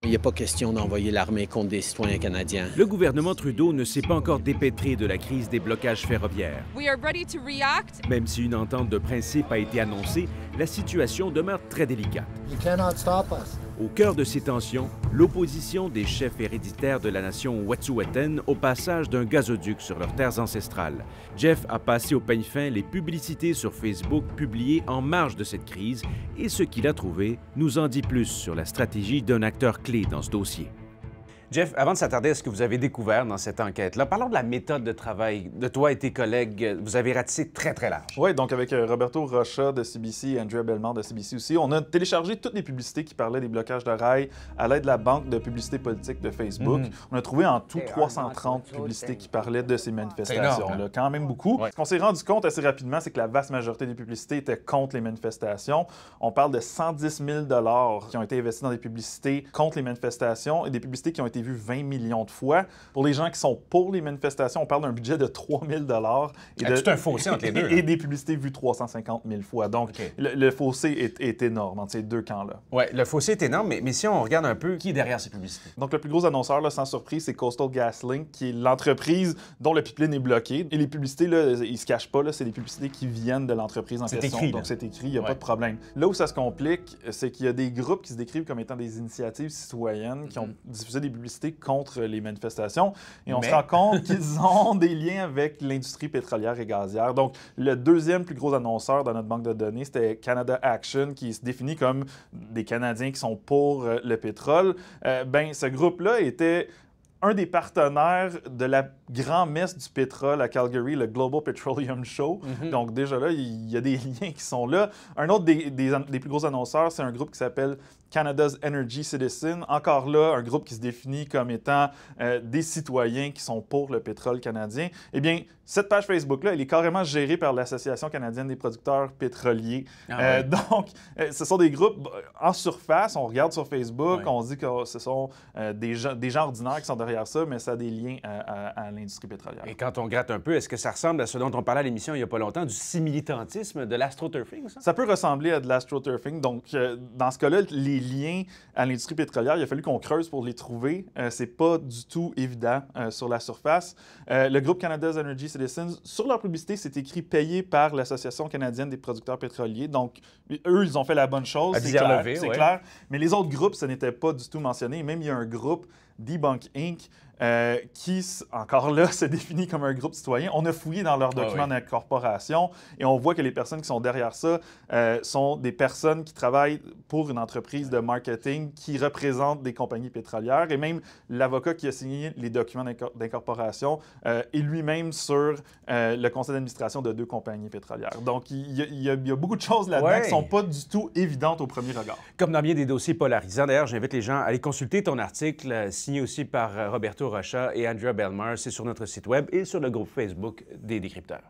Il n'y a pas question d'envoyer l'armée contre des citoyens canadiens. Le gouvernement Trudeau ne s'est pas encore dépêtré de la crise des blocages ferroviaires. Même si une entente de principe a été annoncée, la situation demeure très délicate. Au cœur de ces tensions, l'opposition des chefs héréditaires de la nation Wet'suwet'en au passage d'un gazoduc sur leurs terres ancestrales. Jeff a passé au peigne fin les publicités sur Facebook publiées en marge de cette crise et ce qu'il a trouvé nous en dit plus sur la stratégie d'un acteur clé dans ce dossier. Jeff, avant de s'attarder à ce que vous avez découvert dans cette enquête-là, parlons de la méthode de travail de toi et tes collègues. Vous avez ratissé très, très large. Oui, donc avec Roberto Rocha de CBC et Andrea Bellemare de CBC aussi, on a téléchargé toutes les publicités qui parlaient des blocages de rails à l'aide de la banque de publicité politique de Facebook. On a trouvé en tout 330 publicités qui parlaient de ces manifestations-là. Quand même beaucoup. Ce qu'on s'est rendu compte assez rapidement, c'est que la vaste majorité des publicités étaient contre les manifestations. On parle de 110 000 $ qui ont été investis dans des publicités contre les manifestations et des publicités qui ont été vues 20 millions de fois. Pour les gens qui sont pour les manifestations, on parle d'un budget de 3 000 $. C'est un fossé entre les deux. Et des publicités vues 350 000 fois. Donc, le fossé est énorme entre ces deux camps-là. Oui, le fossé est énorme, mais si on regarde un peu, qui est derrière ces publicités? Donc, le plus gros annonceur, là, sans surprise, c'est Coastal GasLink, qui est l'entreprise dont le pipeline est bloqué. Et les publicités, là, ils se cachent pas, c'est des publicités qui viennent de l'entreprise en question. Écrit, donc, c'est écrit, il n'y a pas de problème. Là où ça se complique, c'est qu'il y a des groupes qui se décrivent comme étant des initiatives citoyennes qui ont diffusé des publicités contre les manifestations. Et on se rend compte qu'ils ont des liens avec l'industrie pétrolière et gazière. Donc, le deuxième plus gros annonceur dans notre banque de données, c'était Canada Action, qui se définit comme des Canadiens qui sont pour le pétrole. Ce groupe-là était un des partenaires de la grand-messe du pétrole à Calgary, le Global Petroleum Show. Donc déjà là, il y a des liens qui sont là. Un autre des plus gros annonceurs, c'est un groupe qui s'appelle Canada's Energy Citizen. Encore là, un groupe qui se définit comme étant des citoyens qui sont pour le pétrole canadien. Eh bien, cette page Facebook-là, elle est carrément gérée par l'Association canadienne des producteurs pétroliers. Donc, ce sont des groupes en surface. On regarde sur Facebook, on dit que ce sont des gens ordinaires qui sont derrière ça, mais ça a des liens à l'industrie pétrolière. Et quand on gratte un peu, est-ce que ça ressemble à ce dont on parlait à l'émission il n'y a pas longtemps, du similitantisme, de l'astroturfing, ça? Ça peut ressembler à de l'astroturfing. Donc, dans ce cas-là, les liens à l'industrie pétrolière, il a fallu qu'on creuse pour les trouver. C'est pas du tout évident sur la surface. Le groupe Canada's Energy Citizens, sur leur publicité, c'est écrit payé par l'Association canadienne des producteurs pétroliers. Donc, eux, ils ont fait la bonne chose, c'est clair, clair. Mais les autres groupes, ce n'était pas du tout mentionné. Même, il y a un groupe, Debunk Inc., qui, encore là, se définit comme un groupe citoyen. On a fouillé dans leurs documents d'incorporation et on voit que les personnes qui sont derrière ça sont des personnes qui travaillent pour une entreprise de marketing qui représente des compagnies pétrolières. Et même l'avocat qui a signé les documents d'incorporation est lui-même sur le conseil d'administration de 2 compagnies pétrolières. Donc, il y a beaucoup de choses là-dedans qui ne sont pas du tout évidentes au premier regard. Comme dans bien des dossiers polarisants. D'ailleurs, j'invite les gens à aller consulter ton article signé aussi par Roberto Rocha et Andrea Bellemare. C'est sur notre site web et sur le groupe Facebook des décrypteurs.